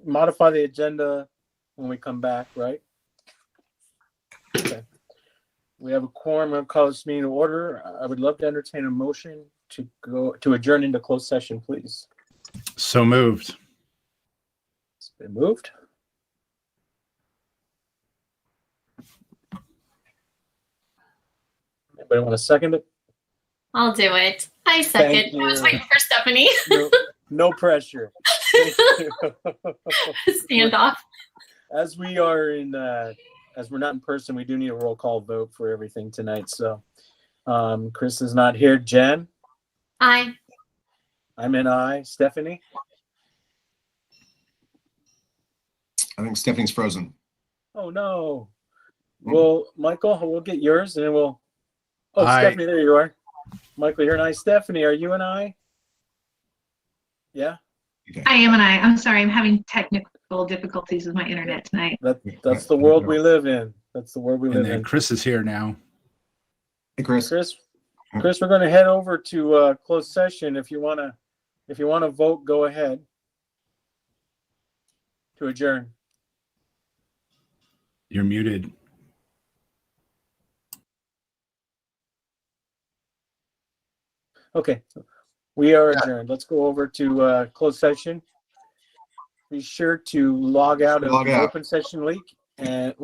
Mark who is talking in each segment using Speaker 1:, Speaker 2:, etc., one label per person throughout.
Speaker 1: Modify the agenda when we come back, right? Okay. We have a quorum. I'm going to call this meeting to order. I would love to entertain a motion to adjourn into closed session, please.
Speaker 2: So moved.
Speaker 1: It's been moved. Anybody want to second it?
Speaker 3: I'll do it. I second. I was waiting for Stephanie.
Speaker 1: No pressure. Thank you.
Speaker 3: Standoff.
Speaker 1: As we are as we're not in person, we do need a roll call vote for everything tonight. So Chris is not here. Jen?
Speaker 3: Aye.
Speaker 1: I'm an aye. Stephanie?
Speaker 4: I think Stephanie's frozen.
Speaker 1: Oh, no. Well, Michael, we'll get yours and then we'll... Oh,
Speaker 2: Aye.
Speaker 1: Stephanie, there you are. Michael, you're an aye. Stephanie, are you an aye? Yeah?
Speaker 5: Okay. I am an aye. I'm sorry. I'm having technical difficulties with my internet tonight.
Speaker 1: That's the world we live in. That's the world we live in.
Speaker 2: Chris is here now.
Speaker 4: Hey, Chris.
Speaker 1: Chris, we're going to head over to closed session. If you want to vote, go ahead to adjourn.
Speaker 2: You're muted.
Speaker 1: Okay, we are adjourned. Let's go over to closed session. Be sure to log out of the open session link and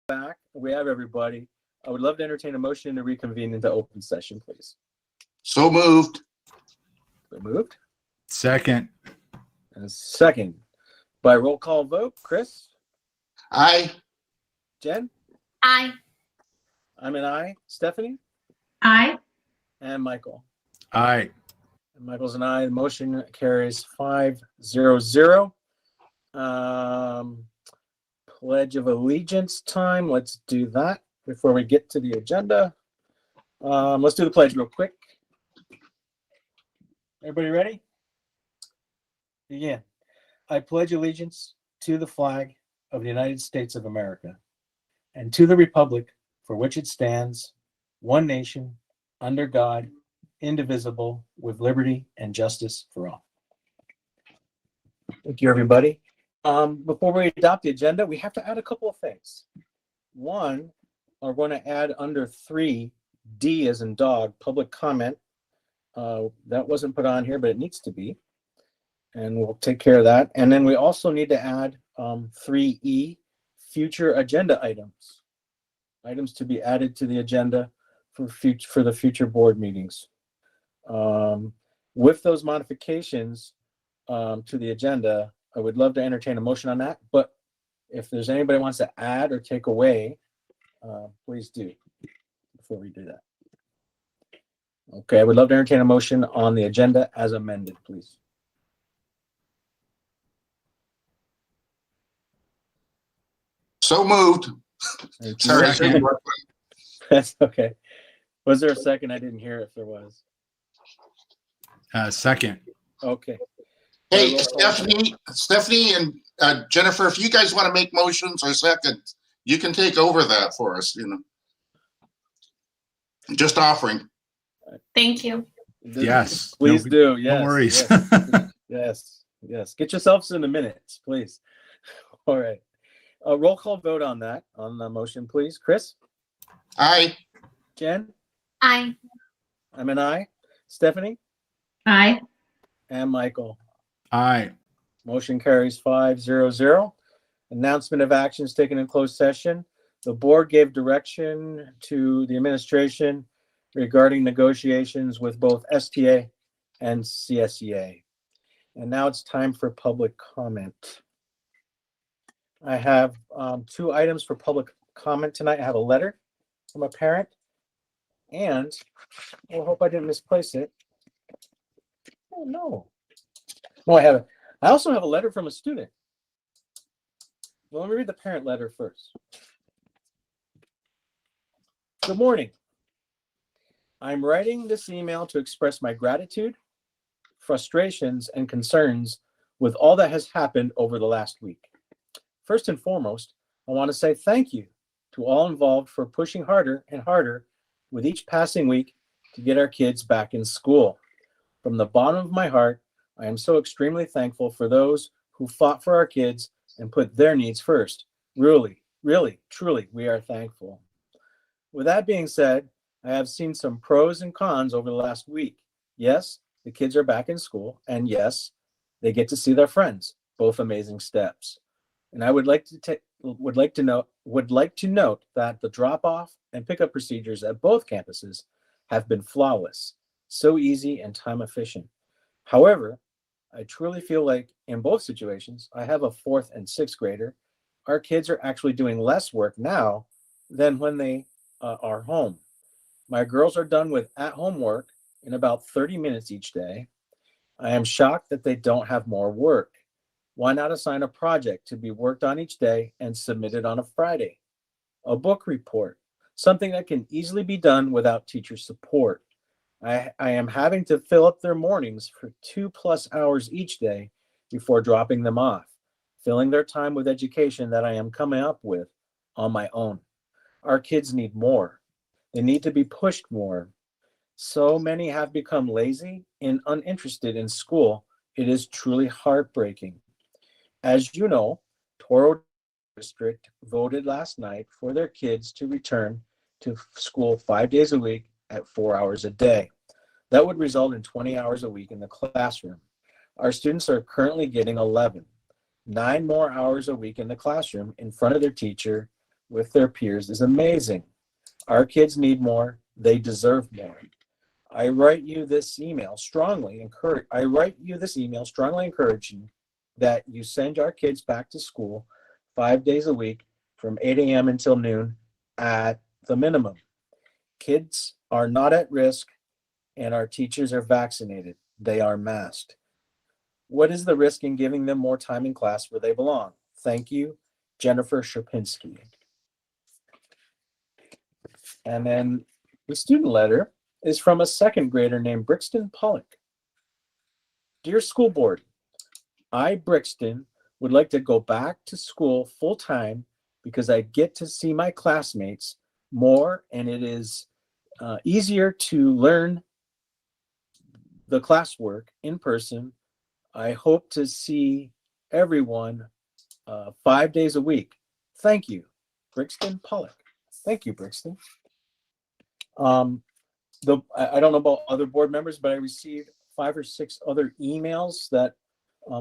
Speaker 1: back. We have everybody. I would love to entertain a motion to reconvene into open session, please.
Speaker 6: So moved.
Speaker 1: So moved.
Speaker 2: Second.
Speaker 1: And a second. By roll call vote, Chris,
Speaker 6: Aye.
Speaker 1: Jen,
Speaker 3: Aye.
Speaker 1: I'm an aye, Stephanie,
Speaker 5: Aye.
Speaker 1: and Michael.
Speaker 2: Aye.
Speaker 1: And Michael's an aye. The motion carries 5-0-0. Pledge of Allegiance time. Let's do that before we get to the agenda. Let's do the pledge real quick. Everybody ready? Begin. I pledge allegiance to the flag of the United States of America and to the republic for which it stands, one nation, under God, indivisible, with liberty and justice for all. Thank you, everybody. Before we adopt the agenda, we have to add a couple of things. One, we're going to add under 3D as in dog, public comment. That wasn't put on here, but it needs to be. And we'll take care of that. And then we also need to add 3E, future agenda items. Items to be added to the agenda for the future board meetings. With those modifications to the agenda, I would love to entertain a motion on that. But if there's anybody who wants to add or take away, please do before we do that. Okay, I would love to entertain a motion on the agenda as amended, please.
Speaker 6: So moved.
Speaker 1: Thank you.
Speaker 6: Sorry.
Speaker 2: Second.
Speaker 1: That's okay. Was there a second? I didn't hear if there was.
Speaker 2: Second.
Speaker 1: Okay.
Speaker 6: Hey, Stephanie and Jennifer, if you guys want to make motions or seconds, you can take over that for us, Just offering.
Speaker 3: Thank you.
Speaker 2: Yes.
Speaker 1: Please do. Yes.
Speaker 2: No worries.
Speaker 1: Yes. Yes. Get yourselves in the minutes, please. All right. A roll call vote on that, on the motion, please. Chris?
Speaker 6: Aye.
Speaker 1: Jen?
Speaker 3: Aye.
Speaker 1: I'm an aye. Stephanie?
Speaker 5: Aye.
Speaker 1: And Michael.
Speaker 2: Aye.
Speaker 1: Motion carries 5-0-0. Announcement of actions taken in closed session. The board gave direction to the administration regarding negotiations with both STA and CSEA. And now it's time for public comment. I have 2 items for public comment tonight. I have a letter from a parent, and I hope I didn't misplace it. Oh, no. No, I haven't. I also have a letter from a student. Well, let me read the parent letter first. Good morning. I'm writing this email to express my gratitude, frustrations, and concerns with all that has happened over the last week. First and foremost, I want to say thank you to all involved for pushing harder and harder with each passing week to get our kids back in school. From the bottom of my heart, I am so extremely thankful for those who fought for our kids and put their needs first. Really, truly, we are thankful. With that being said, I have seen some pros and cons over the last week. Yes, the kids are back in school, and yes, they get to see their friends, both amazing steps. And I would like to note that the drop-off and pickup procedures at both campuses have been flawless, so easy and time efficient. However, I truly feel like in both situations, I have a 4th and 6th grader. Our kids are actually doing less work now than when they are home. My girls are done with at-home work in about 30 minutes each day. I am shocked that they don't have more work. Why not assign a project to be worked on each day and submitted on a Friday? A book report, something that can easily be done without teacher support. I am having to fill up their mornings for 2+ hours each day before dropping them off, filling their time with education that I am coming up with on my own. Our kids need more. They need to be pushed more. So many have become lazy and uninterested in school. It is truly heartbreaking. As you know, Toro District voted last night for their kids to return to school 5 days a week at 4 hours a day. That would result in 20 hours a week in the classroom. Our students are currently getting 9 more hours a week in the classroom in front of their teacher with their peers is amazing. Our kids need more. They deserve more. I write you this email strongly encouraging that you send our kids back to school 5 days a week from 8 a.m. until noon at the minimum. Kids are not at risk and our teachers are vaccinated. They are masked. What is the risk in giving them more time in class where they belong? Thank you, Jennifer Shapinski. And then the student letter is from a second grader named Brixton Pollock. Dear school board, I, Brixton, would like to go back to school full time because I get to see my classmates more and it is easier to learn the classwork in person. I hope to see everyone 5 days a week. Thank you, Brixton Pollock. Thank you, Brixton. I don't know about other board members, but I received 5 or 6 other emails that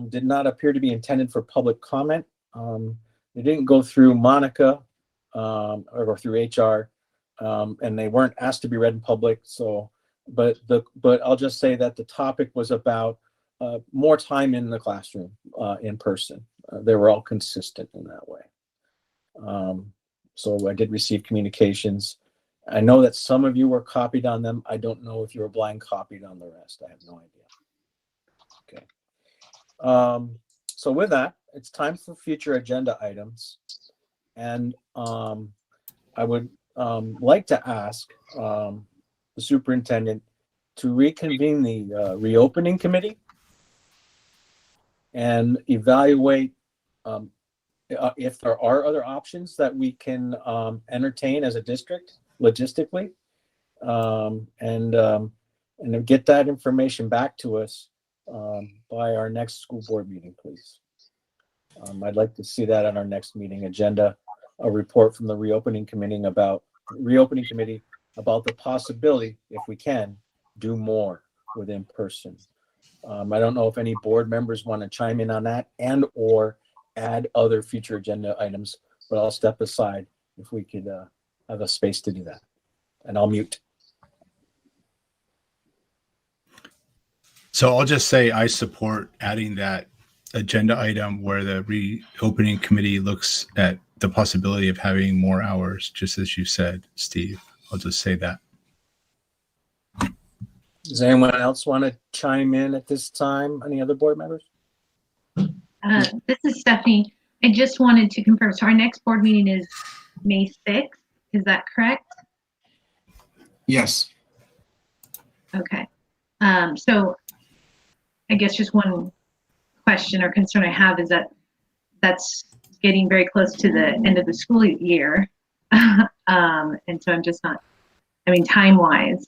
Speaker 1: did not appear to be intended for public comment. They didn't go through Monica or through HR, and they weren't asked to be read in public. So, but I'll just say that the topic was about more time in the classroom in person. They were all consistent in that way. So I did receive communications. I know that some of you were copied on them. I don't know if you were blind copied on the rest. I have no idea. Okay. So with that, it's time for future agenda items. And I would like to ask the superintendent to reconvene the reopening committee and evaluate if there are other options that we can entertain as a district logistically, and get that information back to us by our next school board meeting, please. I'd like to see that on our next meeting agenda, a report from the reopening committee about the possibility, if we can, do more with in person. I don't know if any board members want to chime in on that and or add other future agenda items, but I'll step aside if we could have a space to do that. And I'll mute.
Speaker 2: So I'll just say I support adding that agenda item where the reopening committee looks at the possibility of having more hours, just as you said, Steve. I'll just say that.
Speaker 1: Does anyone else want to chime in at this time? Any other board members?
Speaker 5: This is Stephanie. I just wanted to confirm. So our next board meeting is May 6th. Is that correct?
Speaker 4: Yes.
Speaker 5: Okay. So I guess just one question or concern I have is that that's getting very close to the end of the school year. And so I'm just not, I mean, time-wise,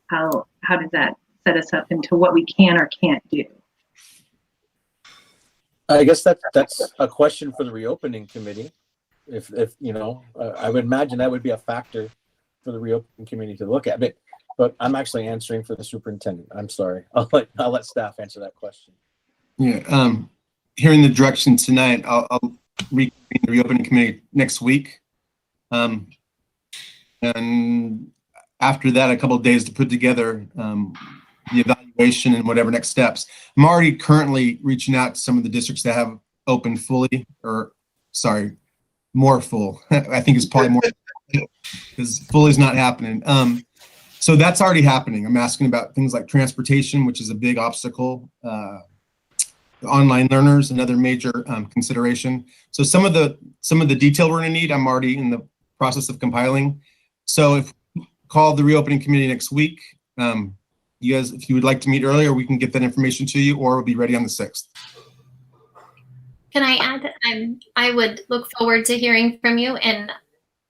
Speaker 5: how does that set us up into what we can or can't do?
Speaker 1: I guess that's a question for the reopening committee. If you know, I would imagine that would be a factor for the reopening committee to look at. But I'm actually answering for the superintendent. I'm sorry. I'll let staff answer that question.
Speaker 4: Yeah. Hearing the direction tonight, I'll reconvene the reopening committee next week. And after that, a couple of days to put together the evaluation and whatever next steps. I'm already currently reaching out to some of the districts that have opened fully, or sorry, more full. I think it's probably more because full is not happening. So that's already happening. I'm asking about things like transportation, which is a big obstacle. Online learners, another major consideration. So some of the detail we're going to need, I'm already in the process of compiling. So if we call the reopening committee next week, you guys, if you would like to meet earlier, we can get that information to you, or we'll be ready on the 6th.
Speaker 3: Can I add that I would look forward to hearing from you, and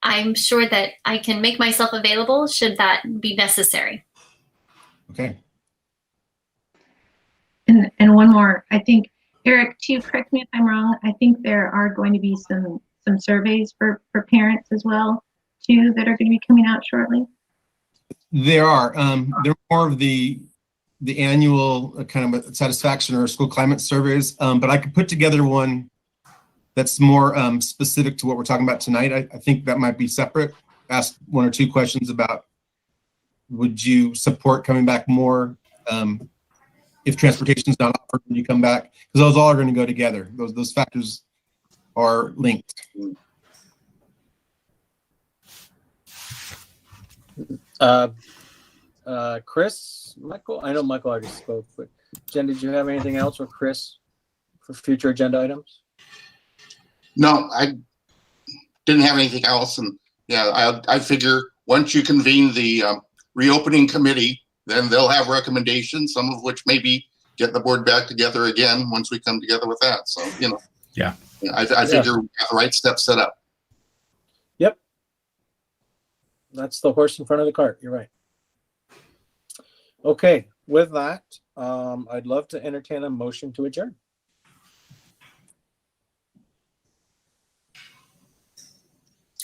Speaker 3: I'm sure that I can make myself available should that be necessary.
Speaker 4: Okay.
Speaker 5: And one more, I think, Eric, to correct me if I'm wrong, I think there are going to be some surveys for parents as well, too, that are going to be coming out shortly.
Speaker 4: There are. They're more of the annual kind of satisfaction or school climate surveys, but I could put together one that's more specific to what we're talking about tonight, I think that might be separate. Ask one or two questions about, would you support coming back more if transportation is not offered when you come back? Because those all are going to go together. Those factors are linked.
Speaker 1: Chris, Michael, I know Michael already spoke, but Jen, did you have anything else with Chris for future agenda items?
Speaker 6: No, I didn't have anything else. And yeah, I figure once you convene the reopening committee, then they'll have recommendations, some of which maybe get the board back together again once we come together with that. So,
Speaker 2: Yeah.
Speaker 6: I figure we have the right steps set up.
Speaker 1: Yep. That's the horse in front of the cart. You're right. Okay. With that, I'd love to entertain a motion to adjourn.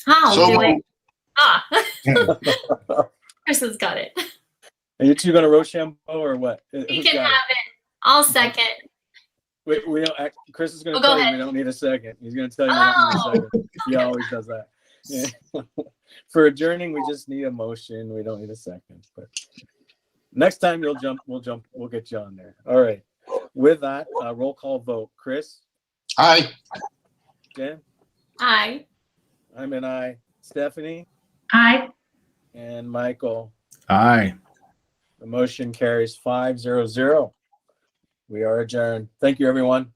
Speaker 3: I'll
Speaker 6: So
Speaker 3: do it.
Speaker 6: moved.
Speaker 3: Ah,
Speaker 4: Yeah.
Speaker 3: Chris has got it.
Speaker 1: Are you two going to Rochambeau or what?
Speaker 3: You
Speaker 1: Who's
Speaker 3: can
Speaker 1: got
Speaker 3: have it. I'll second.
Speaker 1: We don't. Chris is going to
Speaker 3: Oh, go
Speaker 1: tell you
Speaker 3: ahead.
Speaker 1: we don't need a second. He's going to tell you we don't need a second. He always does that. Yeah. For adjourning, we just need a motion. We don't need a second. But next time we'll get you on there. All right. With that, roll call vote. Chris,
Speaker 6: Aye.
Speaker 1: Jen,
Speaker 3: Aye.
Speaker 1: I'm an aye. Stephanie
Speaker 5: Aye.
Speaker 1: and Michael.
Speaker 2: Aye.
Speaker 1: The motion carries 5-0-0. We are adjourned. Thank you, everyone.